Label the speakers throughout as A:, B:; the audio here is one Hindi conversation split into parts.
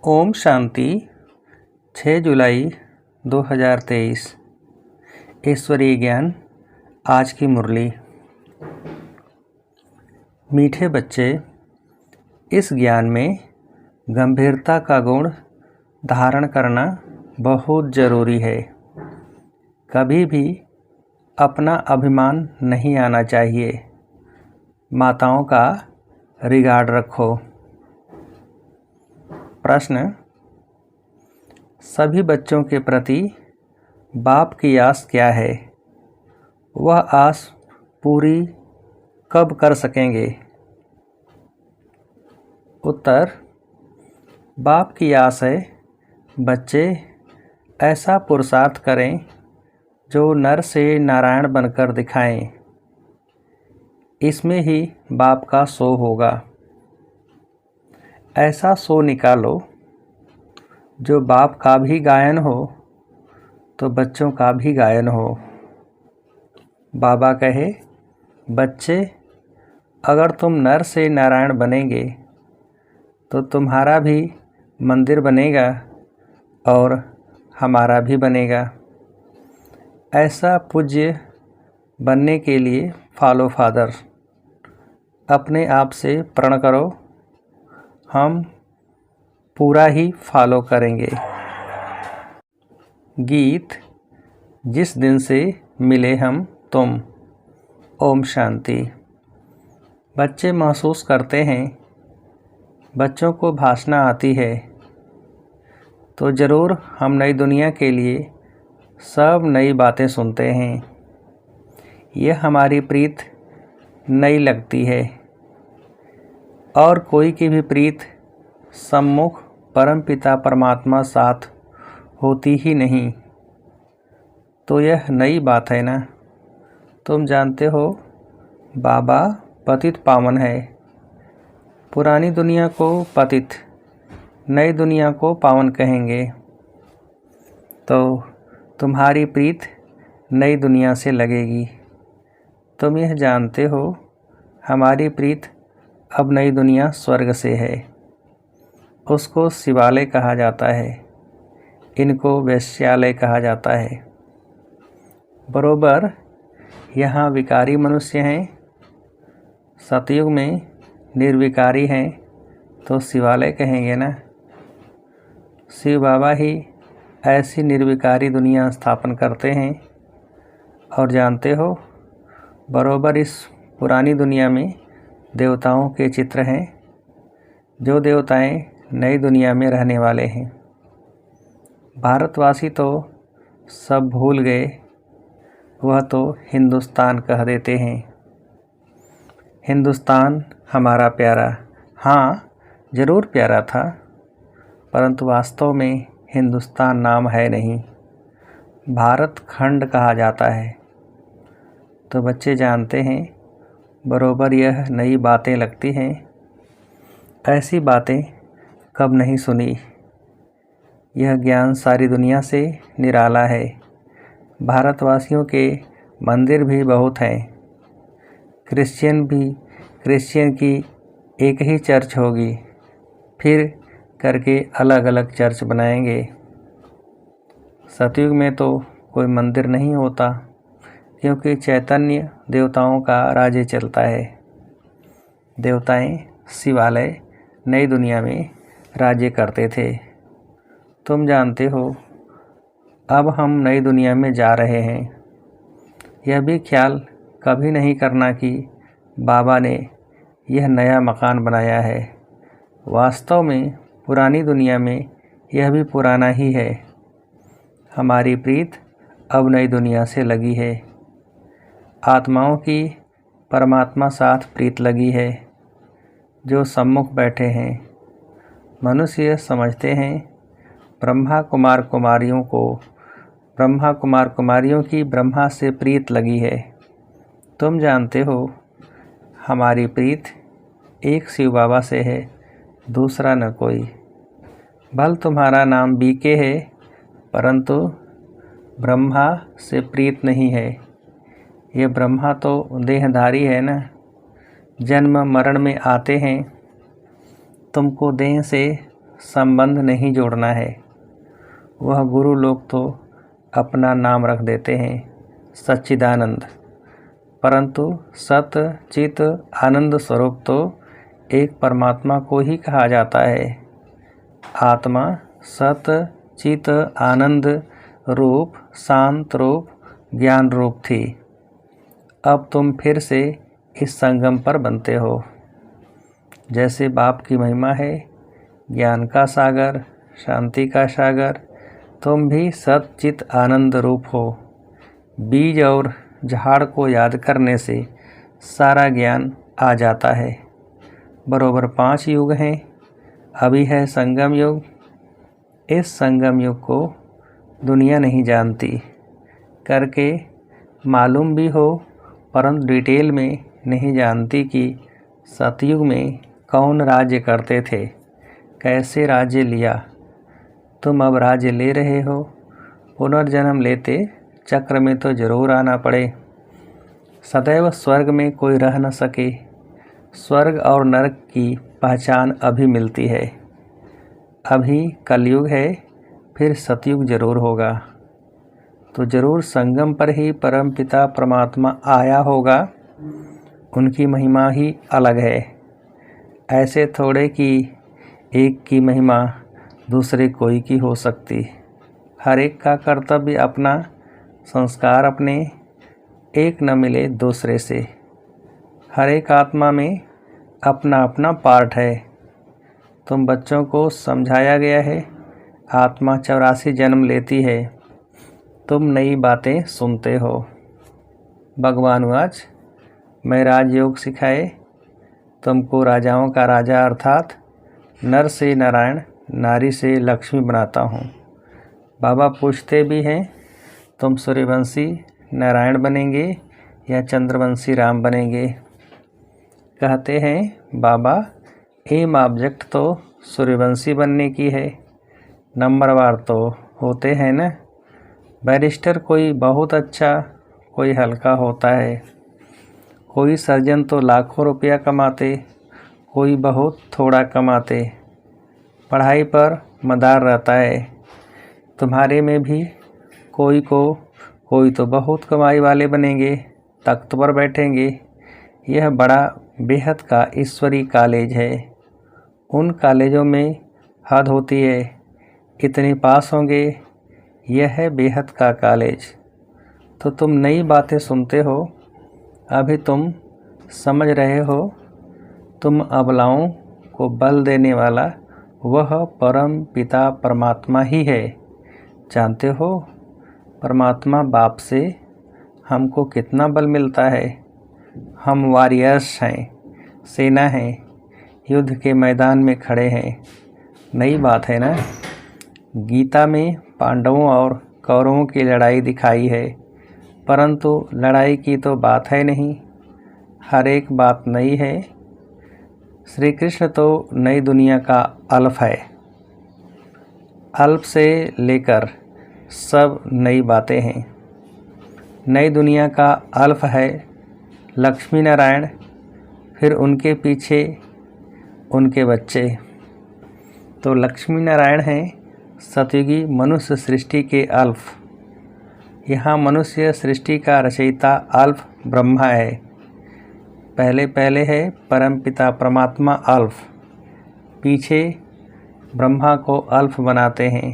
A: ओम शांति। 6 जुलाई 2023। ईश्वरीय ज्ञान। आज की मुरली। मीठे बच्चे, इस ज्ञान में गंभीरता का गुण धारण करना बहुत ज़रूरी है। कभी भी अपना अभिमान नहीं आना चाहिए। माताओं का रिगार्ड रखो। प्रश्न: सभी बच्चों के प्रति बाप की आस क्या है? वह आस पूरी कब कर सकेंगे? उत्तर: बाप की आस है बच्चे ऐसा पुरुषार्थ करें जो नर से नारायण बनकर दिखाएं। इसमें ही बाप का शो होगा। ऐसा शो निकालो जो बाप का भी गायन हो तो बच्चों का भी गायन हो। बाबा कहे, बच्चे, अगर तुम नर से नारायण बनेंगे तो तुम्हारा भी मंदिर बनेगा और हमारा भी बनेगा। ऐसा पूज्य बनने के लिए फॉलो फादर। अपने आप से प्रण करो, हम पूरा ही फॉलो करेंगे। गीत: जिस दिन से मिले हम तुम। ओम शांति। बच्चे महसूस करते हैं, बच्चों को भाषणा आती है तो ज़रूर हम नई दुनिया के लिए सब नई बातें सुनते हैं। यह हमारी प्रीत नई लगती है और कोई की भी प्रीत सम्मुख परमपिता परमात्मा साथ होती ही नहीं। तो यह नई बात है ना। तुम जानते हो बाबा पतित पावन है। पुरानी दुनिया को पतित, नई दुनिया को पावन कहेंगे। तो तुम्हारी प्रीत नई दुनिया से लगेगी। तुम यह जानते हो हमारी प्रीत अब नई दुनिया स्वर्ग से है। उसको शिवालय कहा जाता है, इनको वैश्यालय कहा जाता है। बरोबर यहाँ विकारी मनुष्य हैं, सतयुग में निर्विकारी हैं तो शिवालय कहेंगे ना। शिव बाबा ही ऐसी निर्विकारी दुनिया स्थापन करते हैं। और जानते हो बरोबर इस पुरानी दुनिया में देवताओं के चित्र हैं। जो देवताएं नई दुनिया में रहने वाले हैं। भारतवासी तो सब भूल गए, वह तो हिंदुस्तान कह देते हैं। हिंदुस्तान हमारा प्यारा, हाँ ज़रूर प्यारा था, परंतु वास्तव में हिंदुस्तान नाम है नहीं, भारत खंड कहा जाता है। तो बच्चे जानते हैं बरोबर यह नई बातें लगती हैं। ऐसी बातें कब नहीं सुनी। यह ज्ञान सारी दुनिया से निराला है। भारतवासियों के मंदिर भी बहुत हैं। क्रिश्चियन की एक ही चर्च होगी, फिर करके अलग अलग चर्च बनाएंगे। सतयुग में तो कोई मंदिर नहीं होता, क्योंकि चैतन्य देवताओं का राज्य चलता है। देवताएं शिवालय नई दुनिया में राज्य करते थे। तुम जानते हो अब हम नई दुनिया में जा रहे हैं। यह भी ख्याल कभी नहीं करना कि बाबा ने यह नया मकान बनाया है। वास्तव में पुरानी दुनिया में यह भी पुराना ही है। हमारी प्रीत अब नई दुनिया से लगी है। आत्माओं की परमात्मा साथ प्रीत लगी है जो सम्मुख बैठे हैं। मनुष्य समझते हैं ब्रह्मा कुमार कुमारियों की ब्रह्मा से प्रीत लगी है। तुम जानते हो हमारी प्रीत एक शिव बाबा से है, दूसरा न कोई। भल तुम्हारा नाम बीके है, परंतु ब्रह्मा से प्रीत नहीं है। ये ब्रह्मा तो देहधारी है ना, जन्म मरण में आते हैं। तुमको देह से संबंध नहीं जोड़ना है। वह गुरु लोग तो अपना नाम रख देते हैं सच्चिदानंद, परंतु सत चित आनंद स्वरूप तो एक परमात्मा को ही कहा जाता है। आत्मा सत चित आनंद रूप शांत रूप ज्ञान रूप थी। अब तुम फिर से इस संगम पर बनते हो। जैसे बाप की महिमा है ज्ञान का सागर, शांति का सागर, तुम भी सत चित आनंद रूप हो। बीज और झाड़ को याद करने से सारा ज्ञान आ जाता है। बरोबर 5 युग हैं। अभी है संगम युग। इस संगम युग को दुनिया नहीं जानती, करके मालूम भी हो परंतु डिटेल में नहीं जानती कि सतयुग में कौन राज्य करते थे, कैसे राज्य लिया। तुम अब राज्य ले रहे हो। पुनर्जन्म लेते चक्र में तो जरूर आना पड़े। सदैव स्वर्ग में कोई रह न सके। स्वर्ग और नरक की पहचान अभी मिलती है। अभी कलयुग है, फिर सतयुग जरूर होगा। तो जरूर संगम पर ही परमपिता परमात्मा आया होगा। उनकी महिमा ही अलग है। ऐसे थोड़े कि एक की महिमा दूसरे कोई की हो सकती। हर एक का कर्तव्य अपना, संस्कार अपने, एक न मिले दूसरे से। हर एक आत्मा में अपना अपना पार्ट है। तुम बच्चों को समझाया गया है आत्मा 84 जन्म लेती है। तुम नई बातें सुनते हो। भगवान आज मैं राजयोग सिखाए तुमको राजाओं का राजा अर्थात नर से नारायण, नारी से लक्ष्मी बनाता हूँ। बाबा पूछते भी हैं तुम सूर्यवंशी नारायण बनेंगे या चंद्रवंशी राम बनेंगे। कहते हैं बाबा एम ऑब्जेक्ट तो सूर्यवंशी बनने की है, नंबरवार तो होते हैं न। बैरिस्टर कोई बहुत अच्छा, कोई हल्का होता है। कोई सर्जन तो लाखों रुपया कमाते, कोई बहुत थोड़ा कमाते। पढ़ाई पर मदार रहता है। तुम्हारे में भी कोई तो बहुत कमाई वाले बनेंगे, तख्त पर बैठेंगे। यह बड़ा बेहद का ईश्वरी कॉलेज है। उन कॉलेजों में हद होती है, इतने पास होंगे। यह है बेहद का कॉलेज। तो तुम नई बातें सुनते हो। अभी तुम समझ रहे हो तुम अबलाओं को बल देने वाला वह परम पिता परमात्मा ही है। जानते हो परमात्मा बाप से हमको कितना बल मिलता है। हम वॉरियर्स हैं, सेना हैं, युद्ध के मैदान में खड़े हैं। नई बात है ना। गीता में पांडवों और कौरवों की लड़ाई दिखाई है, परंतु लड़ाई की तो बात है नहीं। हर एक बात नई है। श्री कृष्ण तो नई दुनिया का अल्फ है। अल्फ से लेकर सब नई बातें हैं। नई दुनिया का अल्फ है लक्ष्मी नारायण, फिर उनके पीछे उनके बच्चे। तो लक्ष्मी नारायण हैं सतयुगी मनुष्य सृष्टि के अल्फ। यहाँ मनुष्य सृष्टि का रचयिता अल्फ ब्रह्मा है। पहले है परमपिता परमात्मा अल्फ, पीछे ब्रह्मा को अल्फ बनाते हैं,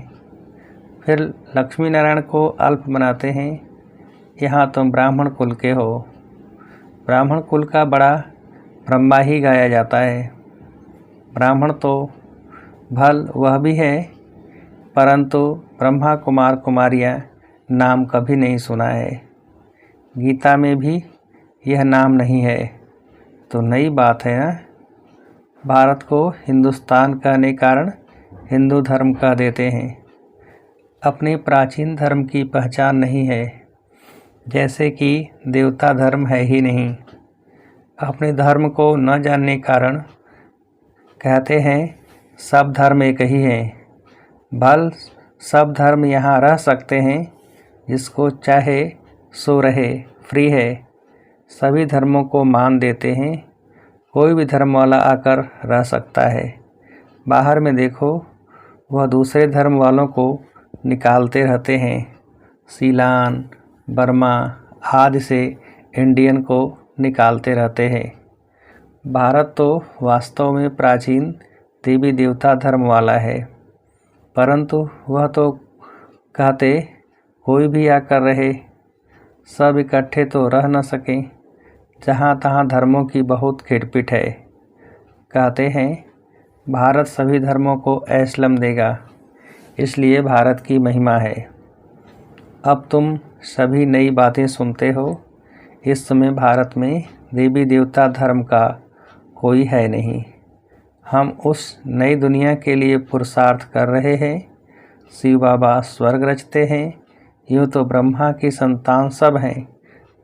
A: फिर लक्ष्मी नारायण को अल्फ बनाते हैं। यहाँ तुम ब्राह्मण कुल के हो। ब्राह्मण कुल का बड़ा ब्रह्मा ही गाया जाता है। ब्राह्मण तो भल वह भी है, परंतु ब्रह्मा कुमार कुमारियाँ नाम कभी नहीं सुना है। गीता में भी यह नाम नहीं है। तो नई बात है ना। भारत को हिंदुस्तान कहने कारण हिंदू धर्म कह देते हैं। अपने प्राचीन धर्म की पहचान नहीं है, जैसे कि देवता धर्म है ही नहीं। अपने धर्म को न जानने कारण कहते हैं सब धर्म एक ही हैं। भल सब धर्म यहाँ रह सकते हैं, जिसको चाहे सो रहे, फ्री है। सभी धर्मों को मान देते हैं। कोई भी धर्म वाला आकर रह सकता है। बाहर में देखो वह दूसरे धर्म वालों को निकालते रहते हैं। सीलान, बर्मा आदि से इंडियन को निकालते रहते हैं। भारत तो वास्तव में प्राचीन देवी देवता धर्म वाला है, परंतु वह तो कहते कोई भी आकर रहे, सब इकट्ठे तो रह न सकें। जहाँ तहाँ धर्मों की बहुत खिटपिट है। कहते हैं भारत सभी धर्मों को एस्लम देगा, इसलिए भारत की महिमा है। अब तुम सभी नई बातें सुनते हो। इस समय भारत में देवी देवता धर्म का कोई है नहीं। हम उस नई दुनिया के लिए पुरुषार्थ कर रहे हैं। शिव बाबा स्वर्ग रचते हैं। यूँ तो ब्रह्मा की संतान सब हैं,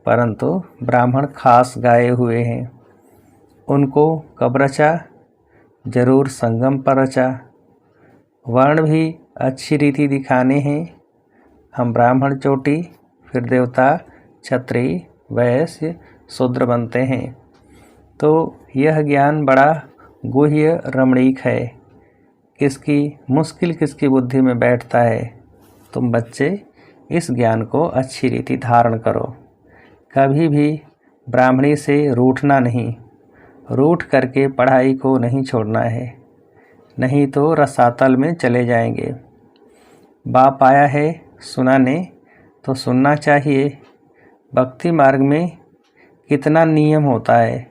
A: परंतु ब्राह्मण खास गाए हुए हैं। उनको कब रचा? जरूर संगम पर रचा। वर्ण भी अच्छी रीति दिखाने हैं। हम ब्राह्मण चोटी, फिर देवता, क्षत्रिय, वैश्य, शूद्र बनते हैं। तो यह ज्ञान बड़ा गुह्य रमणीक है। किसकी मुश्किल किसकी बुद्धि में बैठता है। तुम बच्चे इस ज्ञान को अच्छी रीति धारण करो। कभी भी ब्राह्मणी से रूठना नहीं। रूठ करके पढ़ाई को नहीं छोड़ना है, नहीं तो रसातल में चले जाएंगे। बाप आया है सुनाने, तो सुनना चाहिए। भक्ति मार्ग में कितना नियम होता है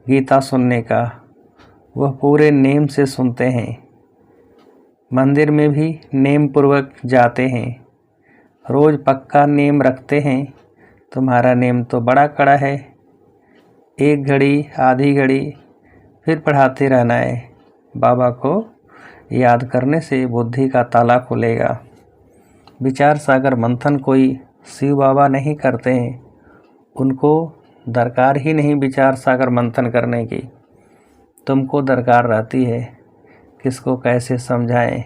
A: गीता सुनने का, वह पूरे नेम से सुनते हैं। मंदिर में भी नेम पूर्वक जाते हैं। रोज़ पक्का नेम रखते हैं। तुम्हारा नेम तो बड़ा कड़ा है। एक घड़ी, आधी घड़ी, फिर पढ़ाते रहना है। बाबा को याद करने से बुद्धि का ताला खुलेगा। विचार सागर मंथन कोई शिव बाबा नहीं करते हैं। उनको दरकार ही नहीं विचार सागर मंथन करने की। तुमको दरकार रहती है, किसको कैसे समझाएं।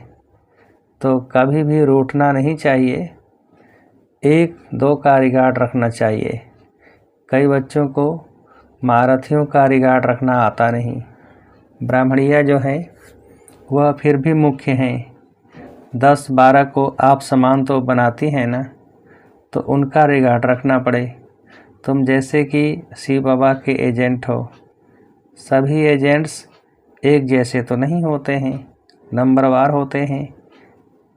A: तो कभी भी रूठना नहीं चाहिए। एक दो का रिगार्ड रखना चाहिए। कई बच्चों को महारथियों का रिगार्ड रखना आता नहीं। ब्राह्मणिया जो हैं वह फिर भी मुख्य हैं। 10-12 को आप समान तो बनाती हैं ना, तो उनका रिगार्ड रखना पड़े। तुम जैसे कि शिव बाबा के एजेंट हो। सभी एजेंट्स एक जैसे तो नहीं होते हैं, नंबरवार होते हैं।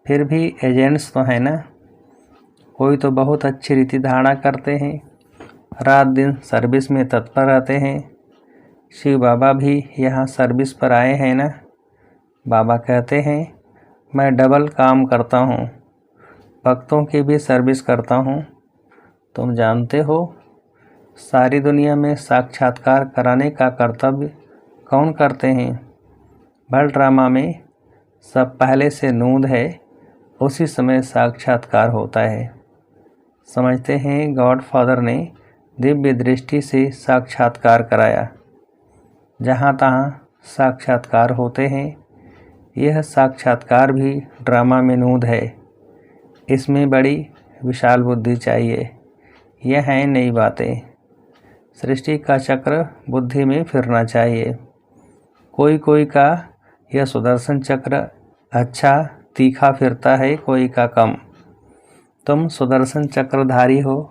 A: फिर भी एजेंट्स तो हैं ना। कोई तो बहुत अच्छी रीति धारणा करते हैं, रात दिन सर्विस में तत्पर रहते हैं। शिव बाबा भी यहाँ सर्विस पर आए हैं ना। बाबा कहते हैं मैं डबल काम करता हूँ, भक्तों की भी सर्विस करता हूँ। तुम जानते हो सारी दुनिया में साक्षात्कार कराने का कर्तव्य कौन करते हैं? भर ड्रामा में सब पहले से नूंद है, उसी समय साक्षात्कार होता है। समझते हैं गॉड फादर ने दिव्य दृष्टि से साक्षात्कार कराया। जहाँ तहाँ साक्षात्कार होते हैं। यह साक्षात्कार भी ड्रामा में नूंद है। इसमें बड़ी विशाल बुद्धि चाहिए। यह हैं नई बातें। सृष्टि का चक्र बुद्धि में फिरना चाहिए। कोई कोई का यह सुदर्शन चक्र अच्छा तीखा फिरता है, कोई का कम। तुम सुदर्शन चक्रधारी हो।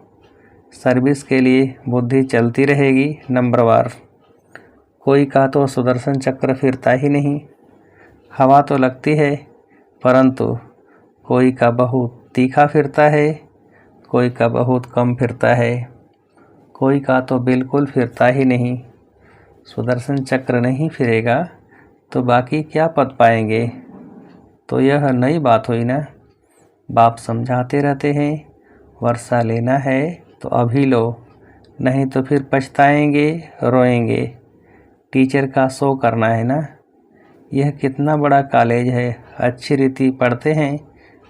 A: सर्विस के लिए बुद्धि चलती रहेगी नंबरवार। कोई का तो सुदर्शन चक्र फिरता ही नहीं। हवा तो लगती है, परंतु कोई का बहुत तीखा फिरता है, कोई का बहुत कम फिरता है, कोई का तो बिल्कुल फिरता ही नहीं। सुदर्शन चक्र नहीं फिरेगा तो बाकी क्या पद पाएंगे? तो यह नई बात हुई ना। बाप समझाते रहते हैं वर्षा लेना है तो अभी लो, नहीं तो फिर पछताएंगे, रोएंगे। टीचर का शो करना है ना। यह कितना बड़ा कॉलेज है। अच्छी रीति पढ़ते हैं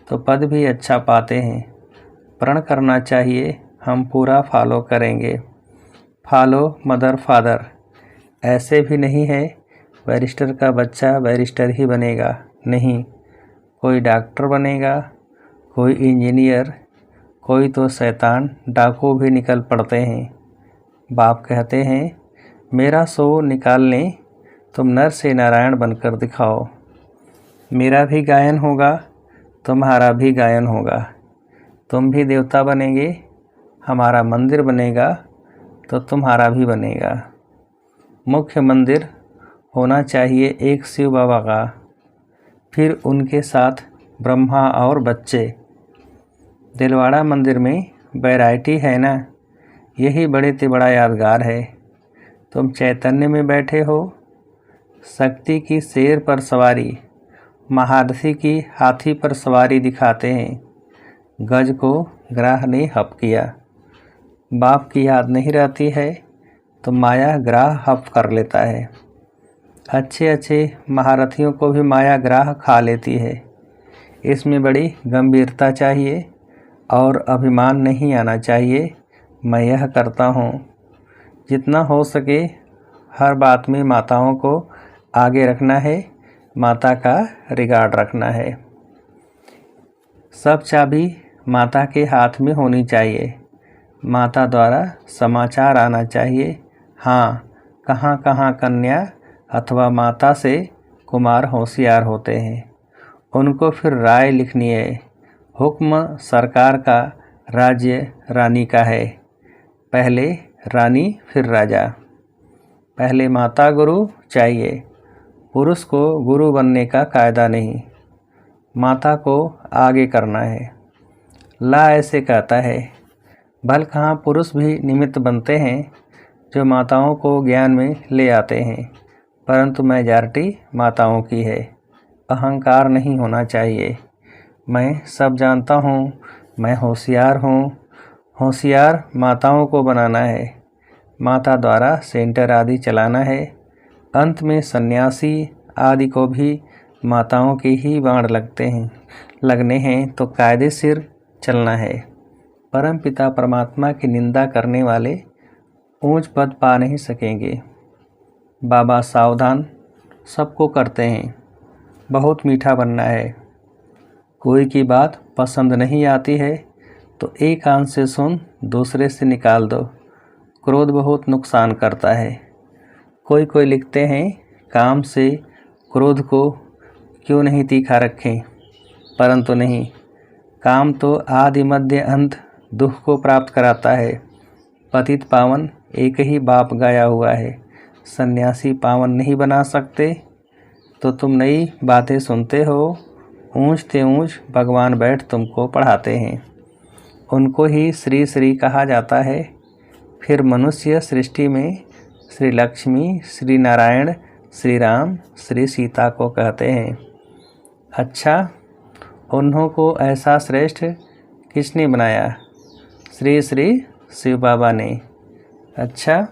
A: तो पद भी अच्छा पाते हैं। प्रण करना चाहिए हम पूरा फॉलो करेंगे। Follow mother father. ऐसे भी नहीं है बैरिस्टर का बच्चा बैरिस्टर ही बनेगा, नहीं। कोई डॉक्टर बनेगा, कोई इंजीनियर, कोई तो शैतान डाकू भी निकल पड़ते हैं। बाप कहते हैं मेरा शो निकाल लें, तुम नर से नारायण बनकर दिखाओ। मेरा भी गायन होगा, तुम्हारा भी गायन होगा। तुम भी देवता बनेंगे, हमारा मंदिर बनेगा तो तुम्हारा भी बनेगा। मुख्य मंदिर होना चाहिए एक शिव बाबा का, फिर उनके साथ ब्रह्मा और बच्चे। दिलवाड़ा मंदिर में वैरायटी है ना, यही बड़े से बड़ा यादगार है। तुम चैतन्य में बैठे हो, शक्ति की शेर पर सवारी, महारथी की हाथी पर सवारी दिखाते हैं। गज को ग्राह ने हप किया। बाप की याद नहीं रहती है तो माया ग्राह हप कर लेता है। अच्छे अच्छे महारथियों को भी माया ग्राह खा लेती है। इसमें बड़ी गंभीरता चाहिए और अभिमान नहीं आना चाहिए। मैं यह करता हूँ। जितना हो सके हर बात में माताओं को आगे रखना है, माता का रिगार्ड रखना है। सब चाबी माता के हाथ में होनी चाहिए। माता द्वारा समाचार आना चाहिए। हाँ, कहाँ कहाँ कन्या अथवा माता से कुमार होशियार होते हैं, उनको फिर राय लिखनी है। हुक्म सरकार का, राज्य रानी का है। पहले रानी फिर राजा। पहले माता गुरु चाहिए, पुरुष को गुरु बनने का कायदा नहीं, माता को आगे करना है। ला ऐसे कहता है, भल कहाँ पुरुष भी निमित्त बनते हैं जो माताओं को ज्ञान में ले आते हैं, परंतु मेजॉरिटी माताओं की है। अहंकार नहीं होना चाहिए। मैं सब जानता हूँ, मैं होशियार हूँ। होशियार माताओं को बनाना है, माता द्वारा सेंटर आदि चलाना है। अंत में सन्यासी आदि को भी माताओं के ही बाण लगने हैं तो कायदे सिर चलना है। परम पिता परमात्मा की निंदा करने वाले ऊंच पद पा नहीं सकेंगे। बाबा सावधान, सबको करते हैं। बहुत मीठा बनना है। कोई की बात पसंद नहीं आती है तो एक कान से सुन, दूसरे से निकाल दो। क्रोध बहुत नुकसान करता है। कोई लिखते हैं, काम से क्रोध को क्यों नहीं तीखा रखें, परंतु नहीं, काम तो आदि मध्य अंत दुख को प्राप्त कराता है। पतित पावन एक ही बाप गाया हुआ है। सन्यासी पावन नहीं बना सकते तो तुम नई बातें सुनते हो। ऊंच ते ऊंच भगवान बैठ तुमको पढ़ाते हैं, उनको ही श्री श्री कहा जाता है। फिर मनुष्य सृष्टि में श्री लक्ष्मी, श्री नारायण, श्री राम, श्री सीता को कहते हैं। अच्छा, उन्हों को ऐसा श्रेष्ठ किसने बनाया? श्री श्री शिव बाबा ने। अच्छा,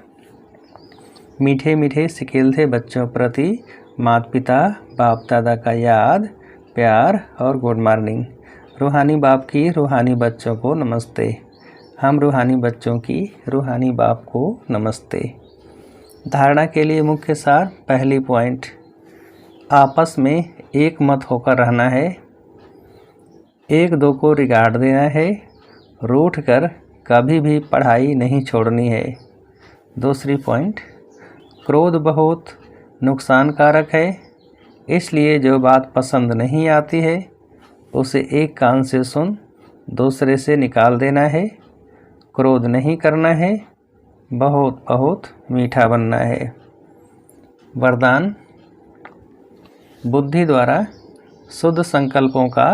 A: मीठे मीठे सिखेलते बच्चों प्रति माता पिता बाप दादा का याद, प्यार और गुड मॉर्निंग। रूहानी बाप की रूहानी बच्चों को नमस्ते। हम रूहानी बच्चों की रूहानी बाप को नमस्ते। धारणा के लिए मुख्य सार, पहली पॉइंट, आपस में एक मत होकर रहना है। एक दो को रिगार्ड देना है। रूठ कर कभी भी पढ़ाई नहीं छोड़नी है। दूसरी पॉइंट, क्रोध बहुत नुकसानकारक है, इसलिए जो बात पसंद नहीं आती है उसे एक कान से सुन, दूसरे से निकाल देना है। क्रोध नहीं करना है, बहुत बहुत मीठा बनना है। वरदान, बुद्धि द्वारा शुद्ध संकल्पों का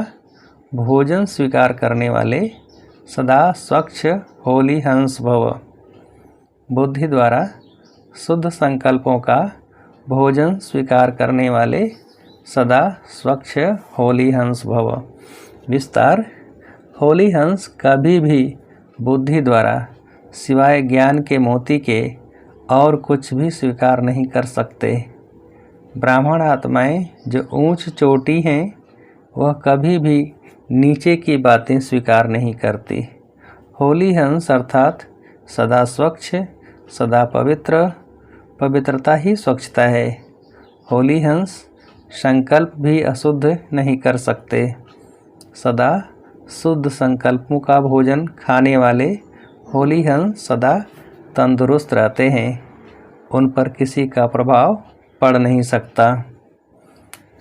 A: भोजन स्वीकार करने वाले सदा स्वच्छ होली हंस भव। बुद्धि द्वारा शुद्ध संकल्पों का भोजन स्वीकार करने वाले सदा स्वच्छ होली हंस भव। विस्तार, होली हंस कभी भी बुद्धि द्वारा सिवाय ज्ञान के मोती के और कुछ भी स्वीकार नहीं कर सकते। ब्राह्मण आत्माएं जो ऊंच चोटी हैं वह कभी भी नीचे की बातें स्वीकार नहीं करती। होली हंस अर्थात सदा स्वच्छ, सदा पवित्र, पवित्रता ही स्वच्छता है। होली हंस संकल्प भी अशुद्ध नहीं कर सकते। सदा शुद्ध संकल्पों का भोजन खाने वाले होली हंस सदा तंदुरुस्त रहते हैं। उन पर किसी का प्रभाव पड़ नहीं सकता।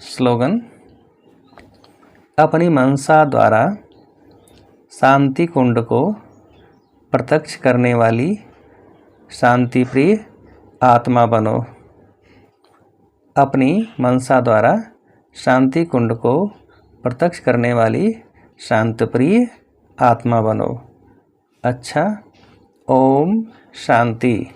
A: स्लोगन, अपनी मनसा द्वारा शांति कुंड को प्रत्यक्ष करने वाली शांति प्रिय आत्मा बनो। अपनी मनसा द्वारा शांति कुंड को प्रत्यक्ष करने वाली शांत प्रिय आत्मा बनो। अच्छा, ओम शांति।